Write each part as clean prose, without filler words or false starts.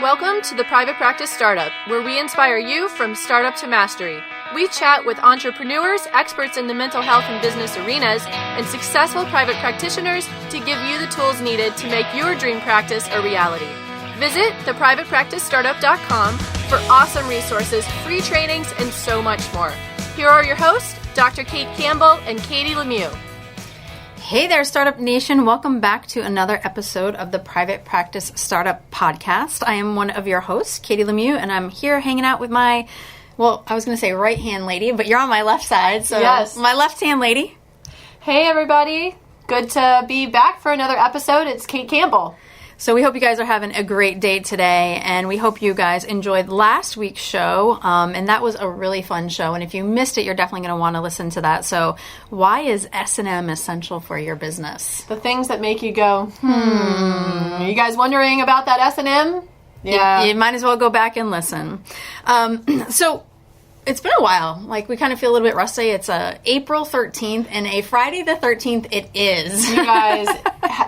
Welcome to the Private Practice Startup, where we inspire you from startup to mastery. We chat with entrepreneurs, experts in the mental health and business arenas, and successful private practitioners to give you the tools needed to make your dream practice a reality. Visit theprivatepracticestartup.com for awesome resources, free trainings, and so much more. Here are your hosts, Dr. Kate Campbell and Katie Lemieux. Hey there, Startup Nation. Welcome back to another episode of the Private Practice Startup Podcast. I am one of your hosts, Katie Lemieux, and I'm here hanging out with my, I was going to say right-hand lady, but you're on my left side, so yes. My left-hand lady. Hey, everybody. Good to be back for another episode. It's Kate Campbell. So we hope you guys are having a great day today, and we hope you guys enjoyed last week's show, and that was a really fun show, and if you missed it, you're definitely going to want to listen to that. So why is S&M essential for your business? The things that make you go, Are you guys wondering about that S&M? Yeah. You might as well go back and listen. So it's been a while. We kind of feel a little bit rusty. It's April 13th, and a Friday the 13th it is. You guys,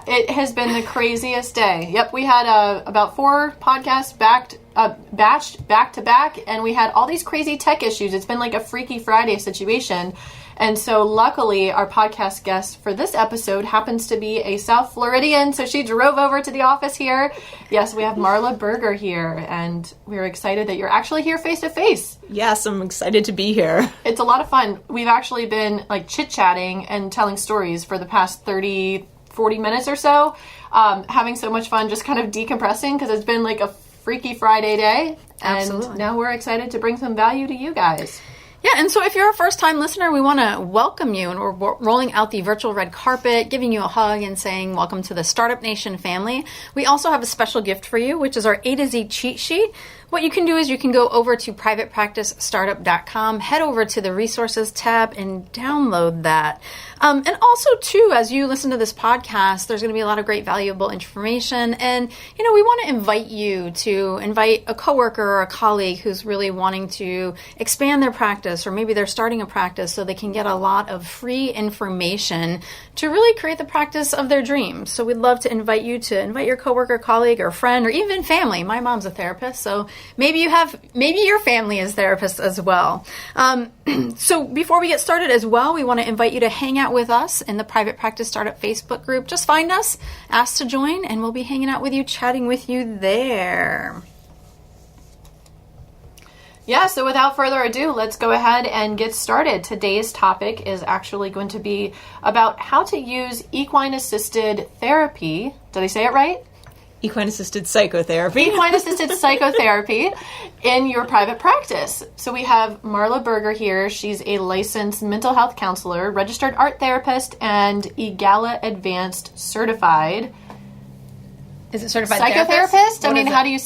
it has been the craziest day. Yep, we had about 4 podcasts batched back to back, and we had all these crazy tech issues. It's been like a Freaky Friday situation. And so luckily, our podcast guest for this episode happens to be a South Floridian, so she drove over to the office here. Yes, we have Marla Berger here, and we're excited that you're actually here face-to-face. Yes, I'm excited to be here. It's a lot of fun. We've actually been chit-chatting and telling stories for the past 30, 40 minutes or so, having so much fun just kind of decompressing because it's been like a Freaky Friday day. Absolutely. And now we're excited to bring some value to you guys. Yeah, and so if you're a first-time listener, we want to welcome you, and we're rolling out the virtual red carpet, giving you a hug and saying welcome to the Startup Nation family. We also have a special gift for you, which is our A to Z cheat sheet. What you can do is you can go over to privatepracticestartup.com, head over to the resources tab, and download that. And also, too, as you listen to this podcast, there's going to be a lot of great valuable information. And, we want to invite you to invite a coworker or a colleague who's really wanting to expand their practice, or maybe they're starting a practice so they can get a lot of free information to really create the practice of their dreams. So we'd love to invite you to invite your coworker, colleague, or friend, or even family. My mom's a therapist, so maybe your family is therapists as well. So before we get started as well, we want to invite you to hang out with us in the Private Practice Startup Facebook group. Just find us, ask to join, and we'll be hanging out with you, chatting with you there. Yeah, so without further ado, let's go ahead and get started. Today's topic is actually going to be about how to use equine-assisted therapy. Did I say it right? Equine-assisted psychotherapy. Equine-assisted psychotherapy in your private practice. So we have Marla Berger here. She's a licensed mental health counselor, registered art therapist, and EGALA Advanced certified. Is it certified psychotherapist? I mean, how do you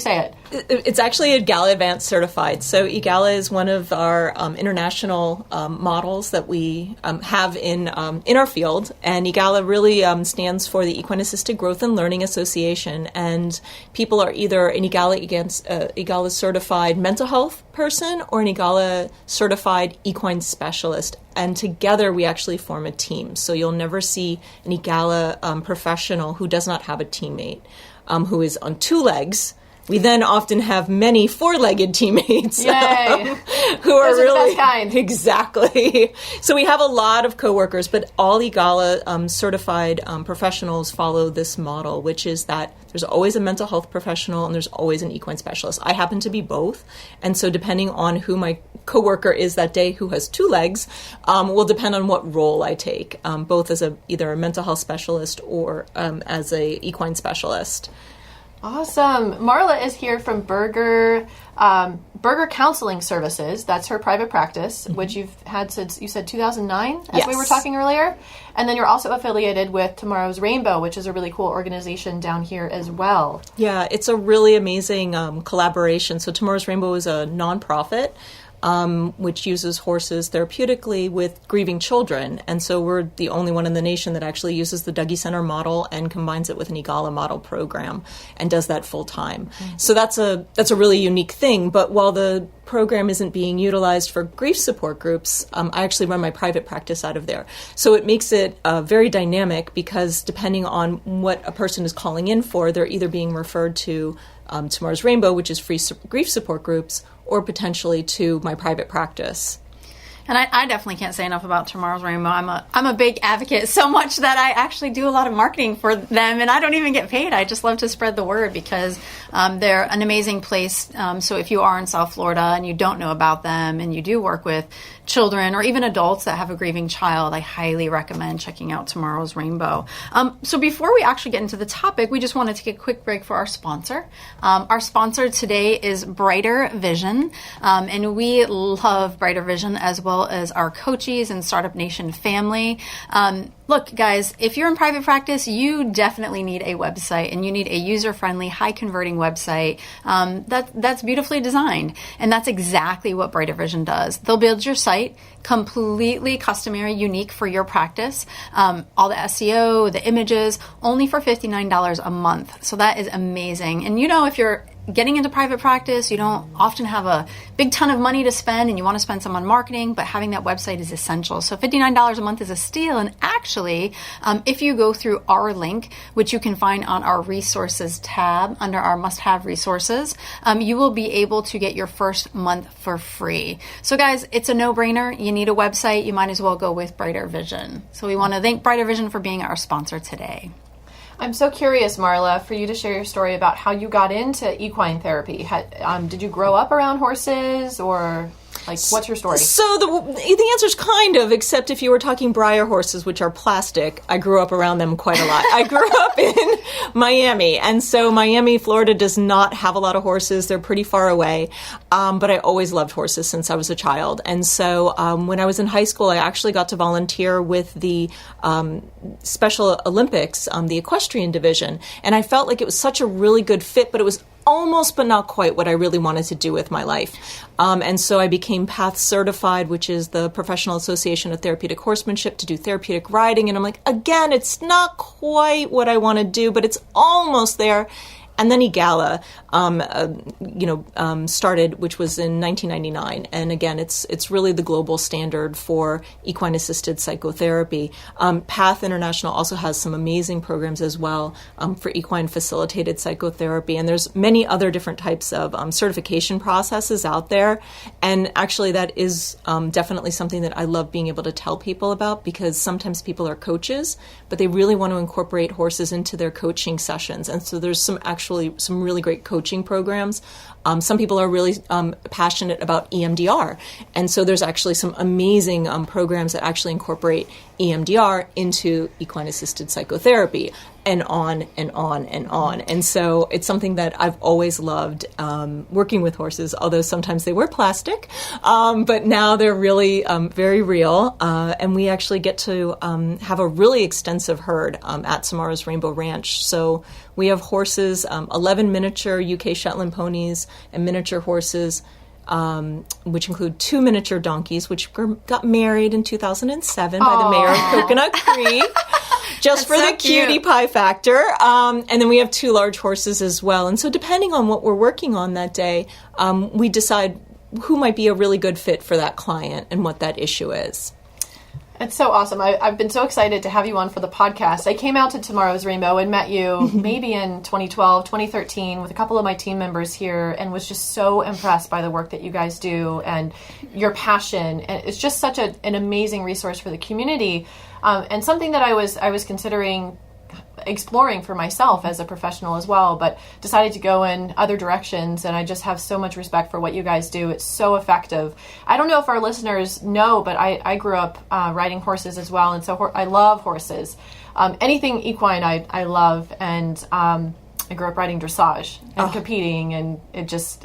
say it? It's actually EGALA Advanced certified. So EGALA is one of our international models that we have in our field, and EGALA really stands for the Equine Assisted Growth and Learning Association. And people are either an EGALA certified mental health person or an EGALA certified equine specialist. And together we actually form a team. So you'll never see an EGALA professional who does not have a teammate who is on 2 legs. We then often have many 4-legged teammates who are Those really are the best kind. Exactly. So we have a lot of coworkers, but all EGALA certified professionals follow this model, which is that there's always a mental health professional and there's always an equine specialist. I happen to be both, and so depending on who my coworker is that day who has 2 legs, will depend on what role I take, both as either a mental health specialist or as a equine specialist. Awesome. Marla is here from Berger Counseling Services. That's her private practice, which you've had since, you said 2009, as we were talking earlier. And then you're also affiliated with Tomorrow's Rainbow, which is a really cool organization down here as well. Yeah, it's a really amazing collaboration. So Tomorrow's Rainbow is a nonprofit which uses horses therapeutically with grieving children. And so we're the only one in the nation that actually uses the Dougie Center model and combines it with an EGALA model program and does that full time. So that's a really unique thing. But while the program isn't being utilized for grief support groups, I actually run my private practice out of there. So it makes it very dynamic because depending on what a person is calling in for, they're either being referred to Tomorrow's Rainbow, which is free grief support groups, or potentially to my private practice. And I definitely can't say enough about Tomorrow's Rainbow. I'm a big advocate, so much that I actually do a lot of marketing for them, and I don't even get paid. I just love to spread the word because they're an amazing place. So if you are in South Florida and you don't know about them and you do work with children or even adults that have a grieving child, I highly recommend checking out Tomorrow's Rainbow. So before we actually get into the topic, we just want to take a quick break for our sponsor. Our sponsor today is Brighter Vision, and we love Brighter Vision as well as our coaches and Startup Nation family. Look, guys, if you're in private practice, you definitely need a website, and you need a user-friendly, high-converting website that's beautifully designed. And that's exactly what Brighter Vision does. They'll build your site completely customary, unique for your practice. All the SEO, the images, only for $59 a month. So that is amazing. And if you're getting into private practice, you don't often have a big ton of money to spend and you want to spend some on marketing, but having that website is essential. So $59 a month is a steal. And actually, if you go through our link, which you can find on our resources tab under our must-have resources, you will be able to get your first month for free. So guys, it's a no-brainer. You need a website. You might as well go with Brighter Vision. So we want to thank Brighter Vision for being our sponsor today. I'm so curious, Marla, for you to share your story about how you got into equine therapy. Did you grow up around horses, or what's your story? So the answer is kind of, except if you were talking Breyer horses, which are plastic, I grew up around them quite a lot. I grew up in Miami, and so Miami, Florida does not have a lot of horses. They're pretty far away, but I always loved horses since I was a child. And so when I was in high school, I actually got to volunteer with the Special Olympics, the equestrian division, and I felt like it was such a really good fit, but it was almost but not quite what I really wanted to do with my life. And so I became PATH certified, which is the Professional Association of Therapeutic Horsemanship, to do therapeutic riding. And I'm like, again, it's not quite what I want to do, but it's almost there. And then EGALA, started, which was in 1999. And again, it's really the global standard for equine-assisted psychotherapy. PATH International also has some amazing programs as well for equine-facilitated psychotherapy. And there's many other different types of certification processes out there. And actually, that is definitely something that I love being able to tell people about, because sometimes people are coaches, but they really want to incorporate horses into their coaching sessions. And so there's some really great coaching programs. Some people are really passionate about EMDR. And so there's actually some amazing programs that actually incorporate EMDR into equine-assisted psychotherapy, and on and on and on. And so it's something that I've always loved, working with horses, although sometimes they were plastic, but now they're really very real. And we actually get to have a really extensive herd at Tomorrow's Rainbow Ranch. So we have horses, 11 miniature UK Shetland ponies and miniature horses, which include 2 miniature donkeys, which got married in 2007 by the mayor of Coconut Creek, just for the cutie pie factor. And then we have 2 large horses as well. And so depending on what we're working on that day, we decide who might be a really good fit for that client and what that issue is. It's so awesome. I've been so excited to have you on for the podcast. I came out to Tomorrow's Rainbow and met you maybe in 2012, 2013 with a couple of my team members here, and was just so impressed by the work that you guys do and your passion. And it's just such an amazing resource for the community, and something that I was considering exploring for myself as a professional as well, but decided to go in other directions. And I just have so much respect for what you guys do. It's so effective. I don't know if our listeners know, but I grew up riding horses as well. And so I love horses. Anything equine I love. And I grew up riding dressage and competing. And it's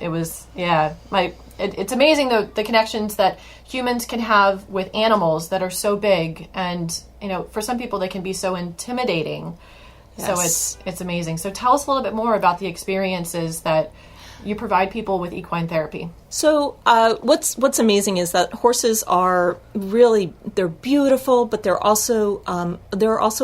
amazing the connections that humans can have with animals that are so big. And, for some people, they can be so intimidating. Yes. So it's amazing. So tell us a little bit more about the experiences that you provide people with equine therapy? So what's amazing is that horses are really, they're beautiful, but they're also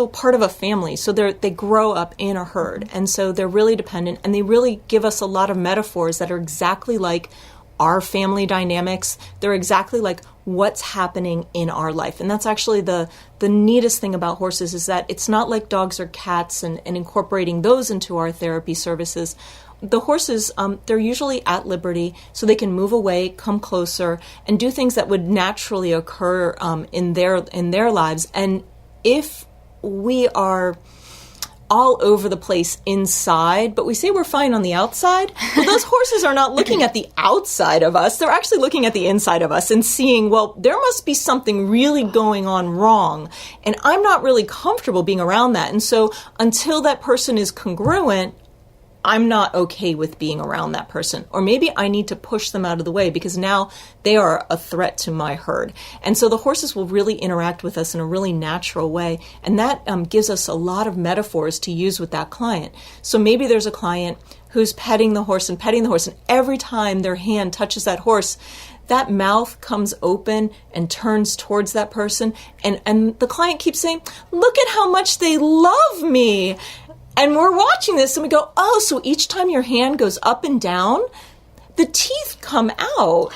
part of a family. So they grow up in a herd, and so they're really dependent, and they really give us a lot of metaphors that are exactly like our family dynamics. They're exactly like what's happening in our life. And that's actually the neatest thing about horses, is that it's not like dogs or cats and incorporating those into our therapy services. The horses, they're usually at liberty, so they can move away, come closer, and do things that would naturally occur in their lives. And if we are all over the place inside, but we say we're fine on the outside, well, those horses are not looking at the outside of us. They're actually looking at the inside of us and seeing, well, there must be something really going on wrong, and I'm not really comfortable being around that. And so until that person is congruent, I'm not okay with being around that person. Or maybe I need to push them out of the way because now they are a threat to my herd. And so the horses will really interact with us in a really natural way. And that gives us a lot of metaphors to use with that client. So maybe there's a client who's petting the horse, and every time their hand touches that horse, that mouth comes open and turns towards that person. And the client keeps saying, look at how much they love me. And we're watching this and we go, oh, so each time your hand goes up and down, the teeth come out.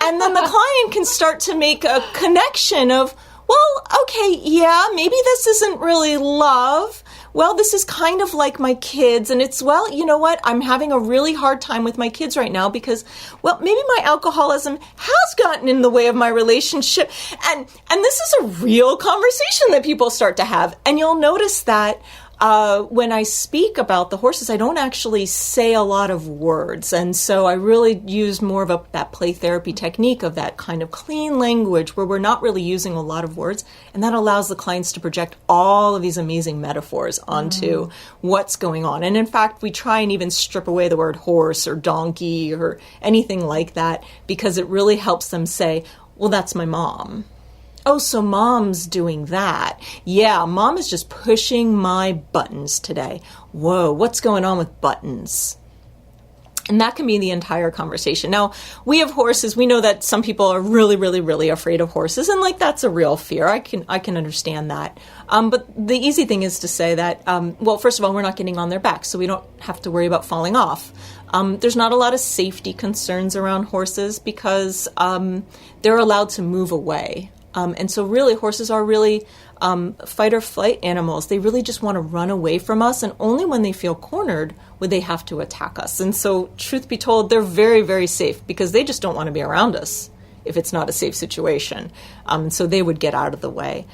And then the client can start to make a connection of, well, okay, yeah, maybe this isn't really love. Well, this is kind of like my kids. And it's, well, you know what? I'm having a really hard time with my kids right now because, well, maybe my alcoholism has gotten in the way of my relationship. And this is a real conversation that people start to have. And you'll notice that when I speak about the horses, I don't actually say a lot of words. And so I really use more of that play therapy technique of that kind of clean language where we're not really using a lot of words. And that allows the clients to project all of these amazing metaphors onto what's going on. And in fact, we try and even strip away the word horse or donkey or anything like that because it really helps them say, well, that's my mom. Oh, so mom's doing that. Yeah, mom is just pushing my buttons today. Whoa, what's going on with buttons? And that can be the entire conversation. Now, we have horses. We know that some people are really, really, really afraid of horses. And like, that's a real fear. I can understand that. But the easy thing is to say that, well, first of all, we're not getting on their back, so we don't have to worry about falling off. There's not a lot of safety concerns around horses because they're allowed to move away. And so really, horses are really fight or flight animals. They really just want to run away from us, and only when they feel cornered would they have to attack us. And so, truth be told, they're very, very safe because they just don't want to be around us if it's not a safe situation. So they would get out of the way.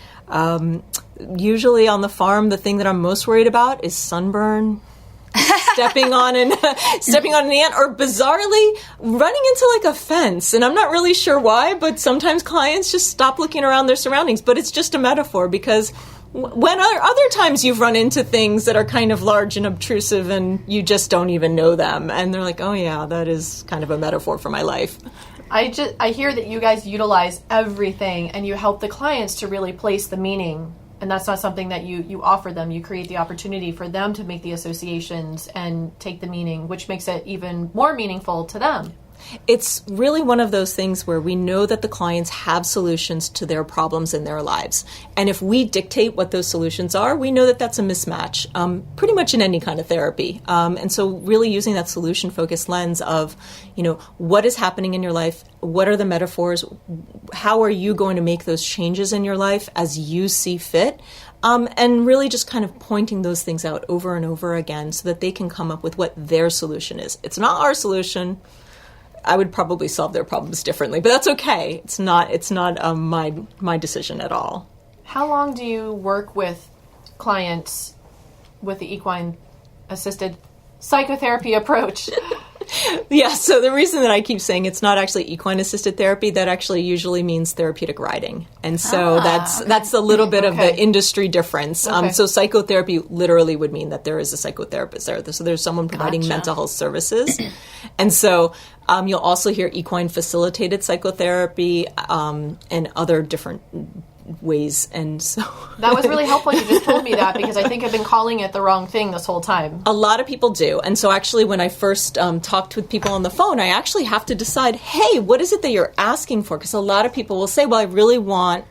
Usually on the farm, the thing that I'm most worried about is sunburn, stepping on an ant, or bizarrely running into like a fence. And I'm not really sure why, but sometimes clients just stop looking around their surroundings. But it's just a metaphor because when other times you've run into things that are kind of large and obtrusive and you just don't even know them. And they're like, oh yeah, that is kind of a metaphor for my life. I hear that you guys utilize everything and you help the clients to really place the meaning. And that's not something that you offer them. You create the opportunity for them to make the associations and take the meaning, which makes it even more meaningful to them. It's really one of those things where we know that the clients have solutions to their problems in their lives. And if we dictate what those solutions are, we know that that's a mismatch, pretty much in any kind of therapy. And so really using that solution-focused lens of, what is happening in your life? What are the metaphors? How are you going to make those changes in your life as you see fit? And really just kind of pointing those things out over and over again so that they can come up with what their solution is. It's not our solution. I would probably solve their problems differently, but that's okay. It's not my decision at all. How long do you work with clients with the equine assisted psychotherapy approach? Yeah, so the reason that I keep saying it's not actually equine assisted therapy, that actually usually means therapeutic riding. And so that's a little bit of the industry difference. So psychotherapy literally would mean that there is a psychotherapist there. So there's someone providing mental health services. And so you'll also hear equine facilitated psychotherapy and other different ways. And so that was really helpful. You just told me that, because I think I've been calling it the wrong thing this whole time. a lot of people do. And so actually when I first talked with people on the phone, I actually have to decide, hey, what is it that you're asking for? Because a lot of people will say, well, I really want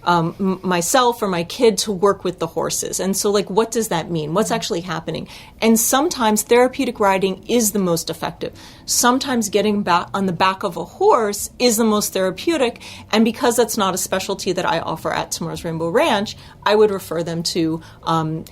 myself or my kid to work with the horses. And so, like, what does that mean? What's actually happening? And sometimes therapeutic riding is the most effective. Sometimes getting back on the back of a horse is the most therapeutic. And because that's not a specialty that I offer at Tomorrow's Rainbow Ranch, I would refer them to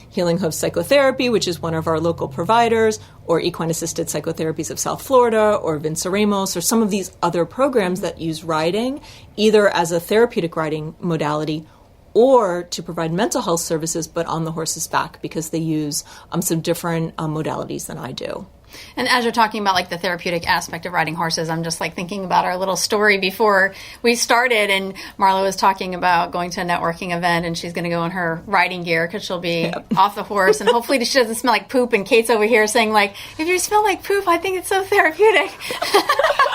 Healing Hoof Psychotherapy, which is one of our local providers, or Equine Assisted Psychotherapies of South Florida, or Vince Ramos, or some of these other programs that use riding either as a therapeutic riding modality or to provide mental health services, but on the horse's back, because they use some different modalities than I do. And as you're talking about like the therapeutic aspect of riding horses, I'm just like thinking about our little story before we started, and Marla was talking about going to a networking event, and she's going to go in her riding gear because she'll be off the horse, and hopefully she doesn't smell like poop. And Kate's over here saying like, if you smell like poop, I think it's so therapeutic.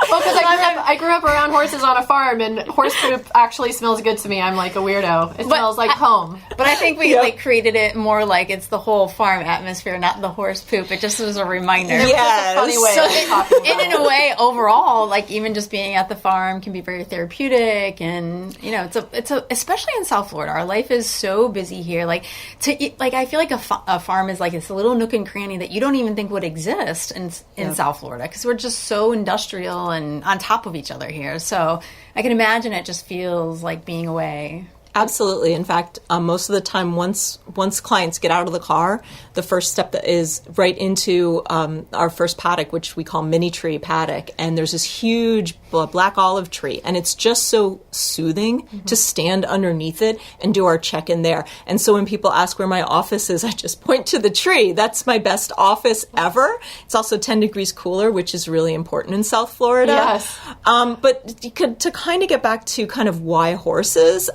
Well, because I grew up around horses on a farm, and horse poop actually smells good to me. I'm like a weirdo. It smells like home. But I think we like created it more like it's the whole farm atmosphere, not the horse poop. It just was a reminder. Yes. A funny way of talking about in a way, overall, like even just being at the farm can be very therapeutic, and you know, it's a especially in South Florida, our life is so busy here. Like I feel like a farm is like this little nook and cranny that you don't even think would exist in South Florida, because we're just so industrial and on top of each other here. So I can imagine it just feels like being away. Absolutely. In fact, most of the time, once clients get out of the car, the first step is right into our first paddock, which we call Mini Tree Paddock. And there's this huge black olive tree, and it's just so soothing to stand underneath it and do our check-in there. And so when people ask where my office is, I just point to the tree. That's my best office ever. It's also 10 degrees cooler, which is really important in South Florida. Yes. But to kind of get back to kind of why horses,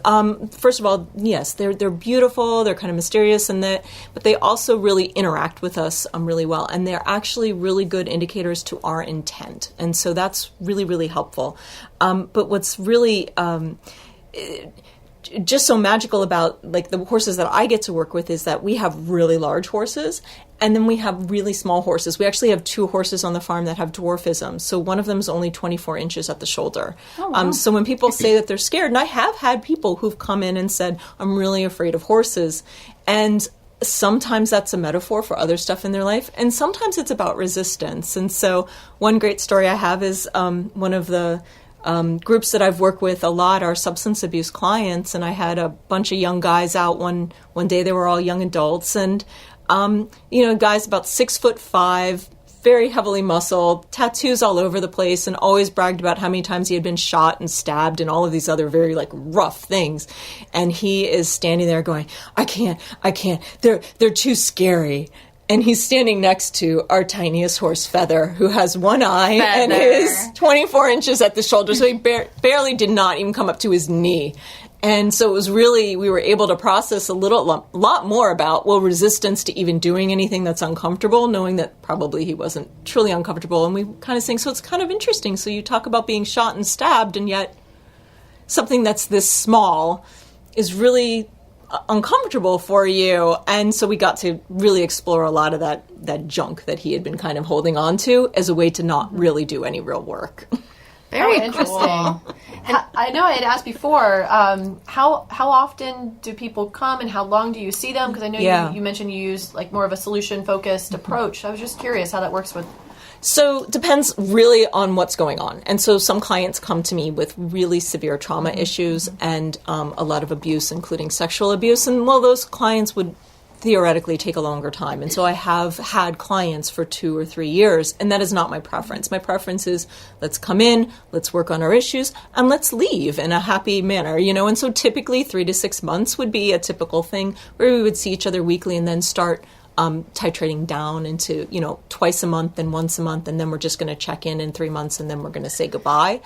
first of all, yes, they're beautiful, they're kind of mysterious, but they also really interact with us really well, and they're actually really good indicators to our intent, and so that's really, really helpful. But what's really just so magical about like the horses that I get to work with is that we have really large horses, and then we have really small horses. We actually have 2 horses on the farm that have dwarfism. So one of them is only 24 inches at the shoulder. Oh, wow. So when people say that they're scared, and I have had people who've come in and said, I'm really afraid of horses. And sometimes that's a metaphor for other stuff in their life, and sometimes it's about resistance. And so one great story I have is one of the groups that I've worked with a lot are substance abuse clients, and I had a bunch of young guys out one day. They were all young adults, and guys about 6'5", very heavily muscled, tattoos all over the place, and always bragged about how many times he had been shot and stabbed and all of these other very like rough things. And he is standing there going, I can't, they're too scary. And he's standing next to our tiniest horse, Feather, who has one eye and is 24 inches at the shoulder. So he barely did not even come up to his knee. And so it was really, we were able to process a lot more about, resistance to even doing anything that's uncomfortable, knowing that probably he wasn't truly uncomfortable. And we kind of think, so it's kind of interesting. So you talk about being shot and stabbed, and yet something that's this small is really uncomfortable for you. And so we got to really explore a lot of that junk that he had been kind of holding on to as a way to not really do any real work. Very interesting. And I know I had asked before, how often do people come and how long do you see them? Because I know you mentioned you use like more of a solution-focused approach. I was just curious how that works with... So depends really on what's going on. And so some clients come to me with really severe trauma issues and a lot of abuse, including sexual abuse. And those clients would theoretically take a longer time. And so I have had clients for 2 or 3 years, and that is not my preference. My preference is let's come in, let's work on our issues, and let's leave in a happy manner, And so typically 3 to 6 months would be a typical thing where we would see each other weekly and then start titrating down into, twice a month and once a month, and then we're just going to check in 3 months, and then we're going to say goodbye,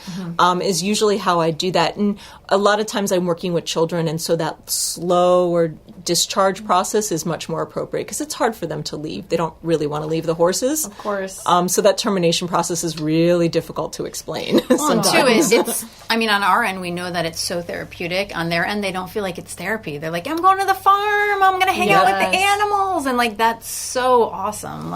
is usually how I do that. And a lot of times I'm working with children, and so that slow or discharge process is much more appropriate because it's hard for them to leave. They don't really want to leave the horses. Of course. So that termination process is really difficult to explain. Well, too, it's, on our end, we know that it's so therapeutic. On their end, they don't feel like it's therapy. They're like, I'm going to the farm. I'm going to hang out with the animals. And that's so awesome.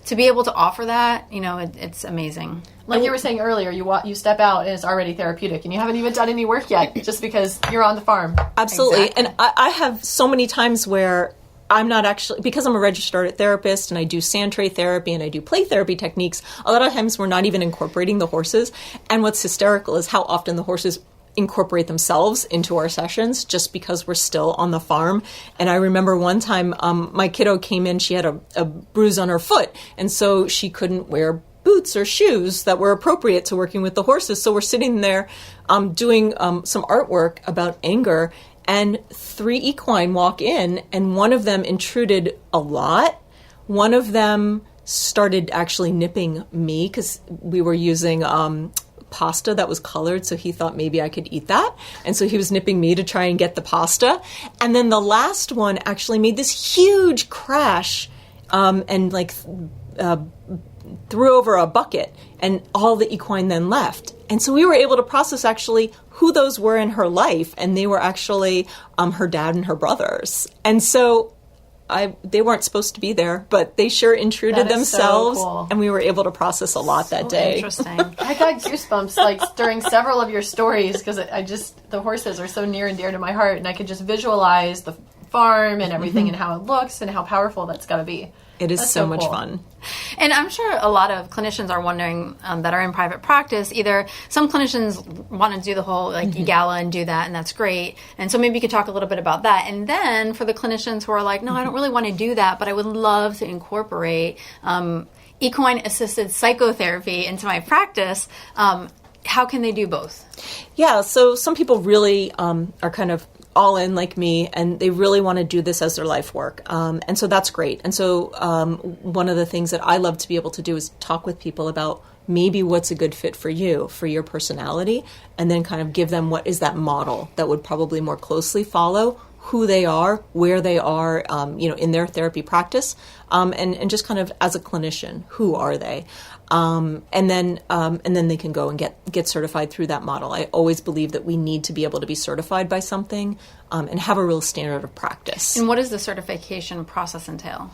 To be able to offer that, it's amazing. Like you were saying earlier, you step out and it's already therapeutic, and you haven't even done any work yet just because you're on the farm. Absolutely. Exactly. And I have so many times where I'm not actually, because I'm a registered therapist and I do sandtray therapy and I do play therapy techniques, a lot of times we're not even incorporating the horses. And what's hysterical is how often the horses incorporate themselves into our sessions just because we're still on the farm. And I remember one time my kiddo came in, she had a bruise on her foot, and so she couldn't wear boots or shoes that were appropriate to working with the horses. So we're sitting there doing some artwork about anger, and 3 equine walk in, and one of them intruded a lot. One of them started actually nipping me because we were using pasta that was colored, so he thought maybe I could eat that. And so he was nipping me to try and get the pasta. And then the last one actually made this huge crash and threw over a bucket, and all the equine then left. And so we were able to process actually who those were in her life, and they were actually her dad and her brothers. And so they weren't supposed to be there, but they sure intruded themselves, so cool. And we were able to process a lot that day. Interesting. I got goosebumps during several of your stories because the horses are so near and dear to my heart, and I could just visualize the farm and everything and how it looks and how powerful that's got to be. It is so much fun. And I'm sure a lot of clinicians are wondering that are in private practice, either some clinicians want to do the whole EGALA and do that, and that's great. And so maybe you could talk a little bit about that. And then for the clinicians who are like, no, I don't really want to do that, but I would love to incorporate equine-assisted psychotherapy into my practice, how can they do both? Yeah, so some people really are kind of all in like me, and they really want to do this as their life work. And so that's great. And so one of the things that I love to be able to do is talk with people about maybe what's a good fit for you, for your personality, and then kind of give them what is that model that would probably more closely follow who they are, where they are, in their therapy practice, and just kind of as a clinician, who are they? And then they can go and get certified through that model. I always believe that we need to be able to be certified by something and have a real standard of practice. And what does the certification process entail?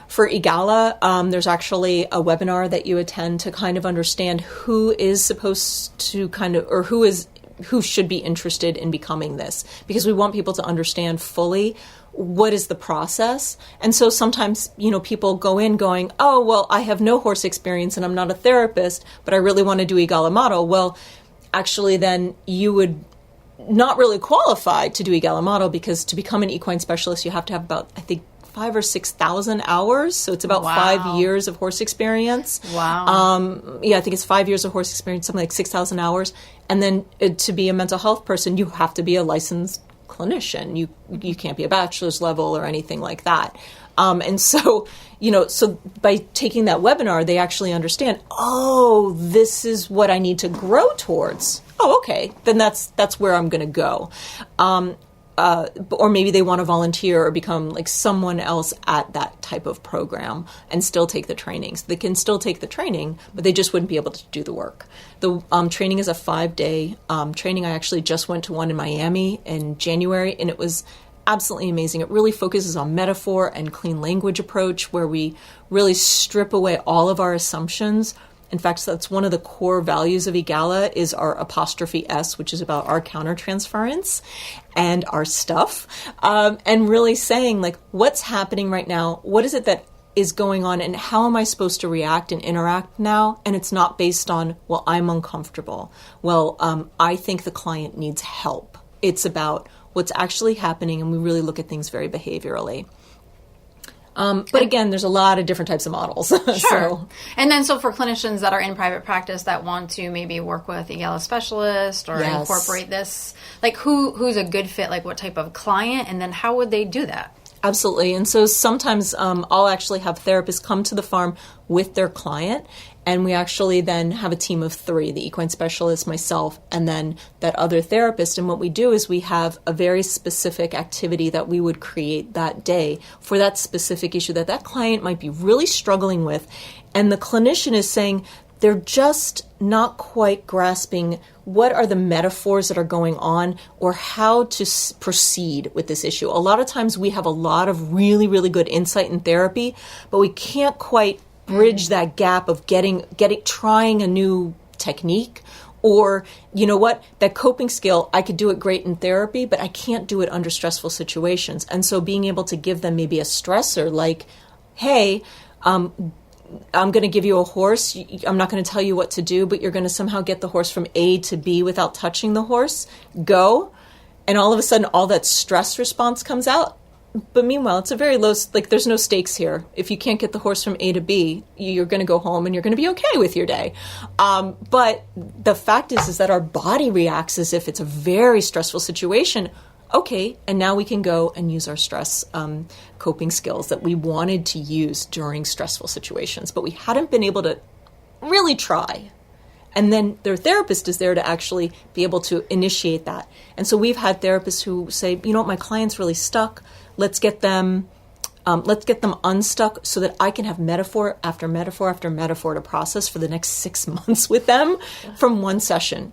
For EGALA, there's actually a webinar that you attend to kind of understand who is supposed to or who should be interested in becoming this, because we want people to understand fully what is the process. And so sometimes, people go in going, oh, well, I have no horse experience and I'm not a therapist, but I really want to do EGALA model. Well, actually, then you would not really qualify to do EGALA model, because to become an equine specialist, you have to have about, I think, 5,000 or 6,000 hours. So it's about 5 years of horse experience. Wow. I think it's 5 years of horse experience, something like 6,000 hours. And then to be a mental health person, you have to be a licensed clinician. You can't be a bachelor's level or anything like that. And so, so by taking that webinar, they actually understand, oh, this is what I need to grow towards. Oh, okay. Then that's where I'm going to go. Or maybe they want to volunteer or become like someone else at that type of program and still take the training. So they can still take the training, but they just wouldn't be able to do the work. The training is a 5-day training. I actually just went to one in Miami in January, and it was absolutely amazing. It really focuses on metaphor and clean language approach, where we really strip away all of our assumptions. In fact, that's one of the core values of EGALA is our apostrophe S, which is about our countertransference and our stuff, and really saying, like, what's happening right now? What is it that is going on, and how am I supposed to react and interact now? And it's not based on, well, I'm uncomfortable. Well, I think the client needs help. It's about what's actually happening, and we really look at things very behaviorally. But again, there's a lot of different types of models. Sure. And then so for clinicians that are in private practice that want to maybe work with EGALA specialist or incorporate this, like who's a good fit, like what type of client, and then how would they do that? Absolutely. And so sometimes I'll actually have therapists come to the farm with their client, and we actually then have a team of 3, the equine specialist, myself, and then that other therapist. And what we do is we have a very specific activity that we would create that day for that specific issue that that client might be really struggling with. And the clinician is saying, they're just not quite grasping what are the metaphors that are going on or how to proceed with this issue. A lot of times we have a lot of really, really good insight in therapy, but we can't quite bridge that gap of trying a new technique. Or, you know what, that coping skill, I could do it great in therapy, but I can't do it under stressful situations. And so being able to give them maybe a stressor like, hey, I'm going to give you a horse. I'm not going to tell you what to do, but you're going to somehow get the horse from A to B without touching the horse. Go. And all of a sudden, all that stress response comes out. But meanwhile, it's a very low, like there's no stakes here. If you can't get the horse from A to B, you're going to go home and you're going to be okay with your day. But the fact is that our body reacts as if it's a very stressful situation. Okay, and now we can go and use our stress coping skills that we wanted to use during stressful situations, but we hadn't been able to really try. And then their therapist is there to actually be able to initiate that. And so we've had therapists who say, you know what, my client's really stuck. Let's get them unstuck so that I can have metaphor after metaphor after metaphor to process for the next 6 months with them from one session.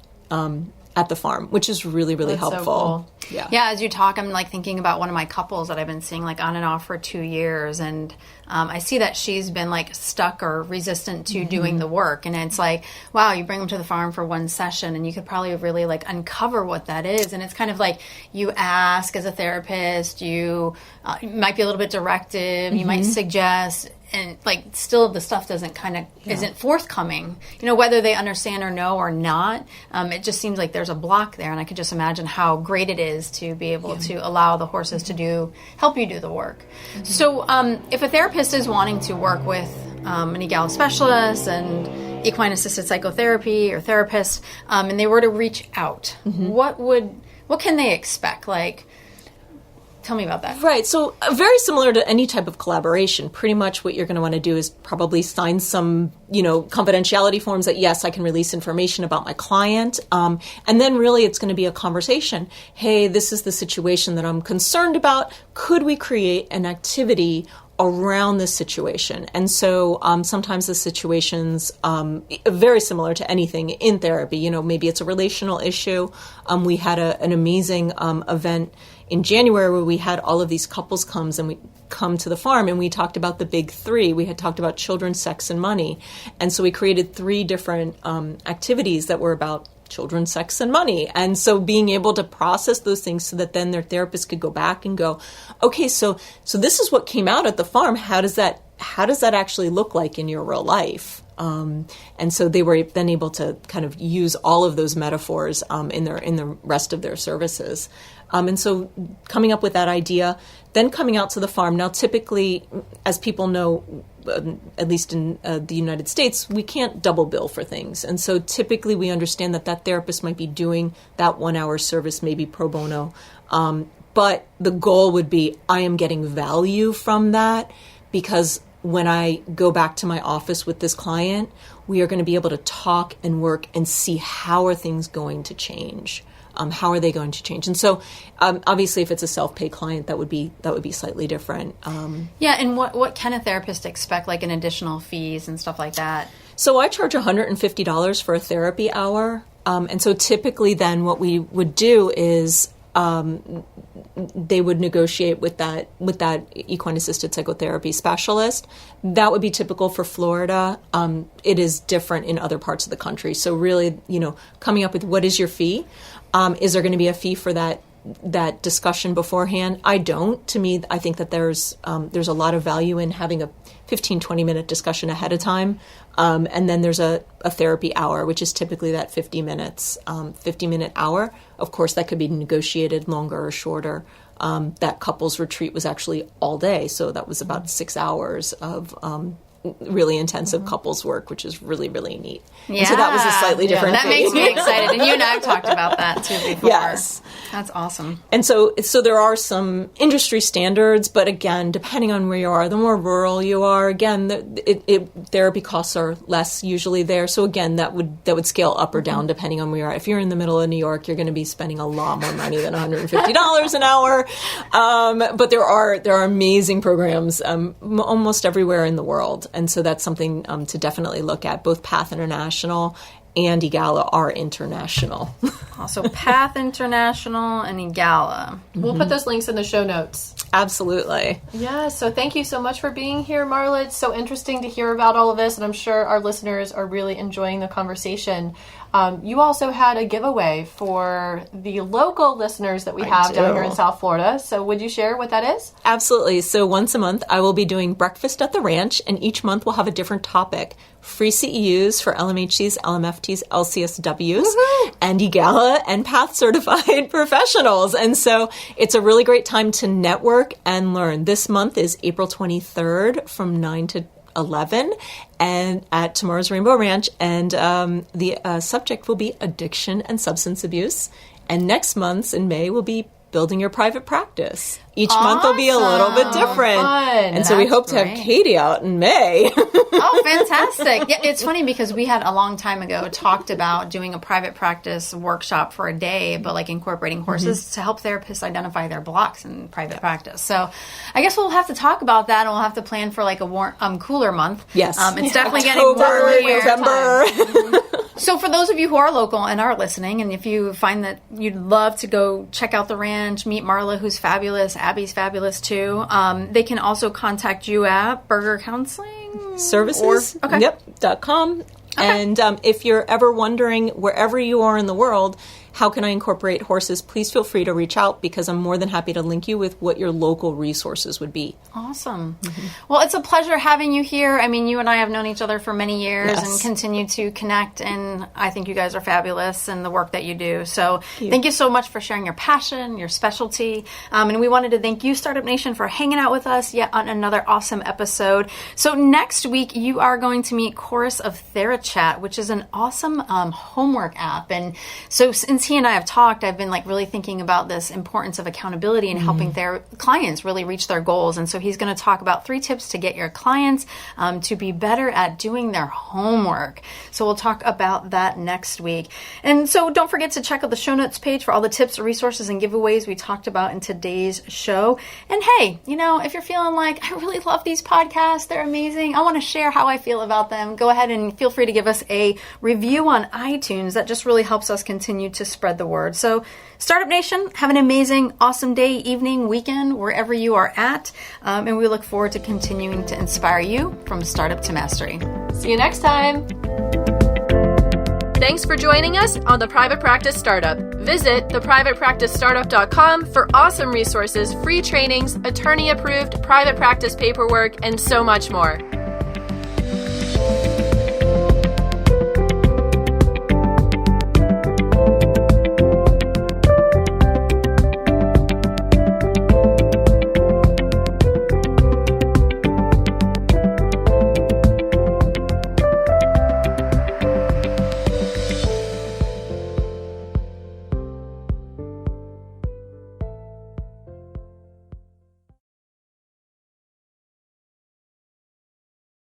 At the farm, which is really, really That's helpful. So cool. Yeah, as you talk, I'm like thinking about one of my couples that I've been seeing like on and off for 2 years. And I see that she's been like stuck or resistant to doing the work. And it's like, wow, you bring them to the farm for one session and you could probably really like uncover what that is. And it's kind of like you ask as a therapist, you might be a little bit directive, you might suggest, and like still the stuff doesn't isn't forthcoming, you know, whether they understand or know or not. It just seems like there's a block there, and I could just imagine how great it is to be able to allow the horses to help you do the work. So if a therapist is wanting to work with an EGAL specialist and equine assisted psychotherapy or therapist, and they were to reach out, what can they expect? Like, tell me about that. Right. So very similar to any type of collaboration, pretty much what you're going to want to do is probably sign some, confidentiality forms that, yes, I can release information about my client. And then really it's going to be a conversation. Hey, this is the situation that I'm concerned about. Could we create an activity around this situation? And so sometimes the situations very similar to anything in therapy. Maybe it's a relational issue. We had an amazing event in January where we had all of these couples come to the farm, and we talked about the big 3. We had talked about children, sex, and money. And so we created 3 different activities that were about children, sex, and money. And so being able to process those things so that then their therapist could go back and go, okay, so this is what came out at the farm. How does that actually look like in your real life? And so they were then able to kind of use all of those metaphors in the rest of their services. And so coming up with that idea, then coming out to the farm. Now, typically, as people know, at least in the United States, we can't double bill for things. And so typically we understand that therapist might be doing that 1-hour service, maybe pro bono. But the goal would be I am getting value from that, because when I go back to my office with this client, we are going to be able to talk and work and see how are things going to change. How are they going to change? And so, obviously, if it's a self-pay client, that would be slightly different. Yeah, and what can a therapist expect, like in additional fees and stuff like that? So I charge $150 for a therapy hour, and so typically, then what we would do is they would negotiate with that equine assisted psychotherapy specialist. That would be typical for Florida. It is different in other parts of the country. So really, coming up with what is your fee? Is there going to be a fee for that discussion beforehand? I don't. To me, I think that there's a lot of value in having a 15-20 minute discussion ahead of time. And then there's a therapy hour, which is typically that 50 minute hour. Of course, that could be negotiated longer or shorter. That couples retreat was actually all day. So that was about 6 hours of really intensive couples work, which is really, really neat. Yeah. And so that was a slightly different That thing. makes me excited. And you and I have talked about that too before. Yes. That's awesome. And so there are some industry standards, but again, depending on where you are, the more rural you are, again, therapy costs are less usually there. So again, that would scale up or down depending on where you are. If you're in the middle of New York, you're going to be spending a lot more money than $150 an hour. But there are amazing programs almost everywhere in the world. And so that's something to definitely look at. Both Path International and EGALA are international. Also, Path International and EGALA. We'll put those links in the show notes. Absolutely. Yeah, so thank you so much for being here, Marla. It's so interesting to hear about all of this, and I'm sure our listeners are really enjoying the conversation. You also had a giveaway for the local listeners that we have down here in South Florida. So would you share what that is? Absolutely. So once a month, I will be doing breakfast at the ranch, and each month we'll have a different topic. Free CEUs for LMHCs, LMFTs, LCSWs, and EGALA and PATH certified professionals. And so it's a really great time to network and learn. This month is April 23rd from 9 to 11 and at Tomorrow's Rainbow Ranch, and the subject will be addiction and substance abuse. And next month's in May will be building your private practice. Each month will be a little bit different. Fun. And so we hope to have Katie out in May. Oh, fantastic. Yeah, it's funny because we had a long time ago talked about doing a private practice workshop for a day, but like incorporating horses to help therapists identify their blocks in private practice. So I guess we'll have to talk about that, and we'll have to plan for like a cooler month. Yes. It's definitely October, getting warmer here. November. So for those of you who are local and are listening, and if you find that you'd love to go check out the ranch, meet Marla, who's fabulous, Abby's fabulous too, they can also contact you at Berger Counseling Services. .com. And if you're ever wondering, wherever you are in the world, how can I incorporate horses, please feel free to reach out, because I'm more than happy to link you with what your local resources would be. Awesome. Well, it's a pleasure having you here. I mean, you and I have known each other for many years and continue to connect, and I think you guys are fabulous in the work that you do. So thank you so much for sharing your passion, your specialty. And we wanted to thank you, Startup Nation, for hanging out with us yet on another awesome episode. So next week, you are going to meet Chorus of TheraChat, which is an awesome homework app. And so since he and I have talked, I've been like really thinking about this importance of accountability and helping their clients really reach their goals. And so he's going to talk about 3 tips to get your clients to be better at doing their homework. So we'll talk about that next week. And so don't forget to check out the show notes page for all the tips, resources, and giveaways we talked about in today's show. And hey, if you're feeling like, I really love these podcasts, they're amazing, I want to share how I feel about them, go ahead and feel free to give us a review on iTunes. That just really helps us continue to spread the word. So Startup Nation, have an amazing, awesome day, evening, weekend, wherever you are at. And we look forward to continuing to inspire you from startup to mastery. See you next time. Thanks for joining us on The Private Practice Startup. Visit theprivatepracticestartup.com for awesome resources, free trainings, attorney-approved private practice paperwork, and so much more.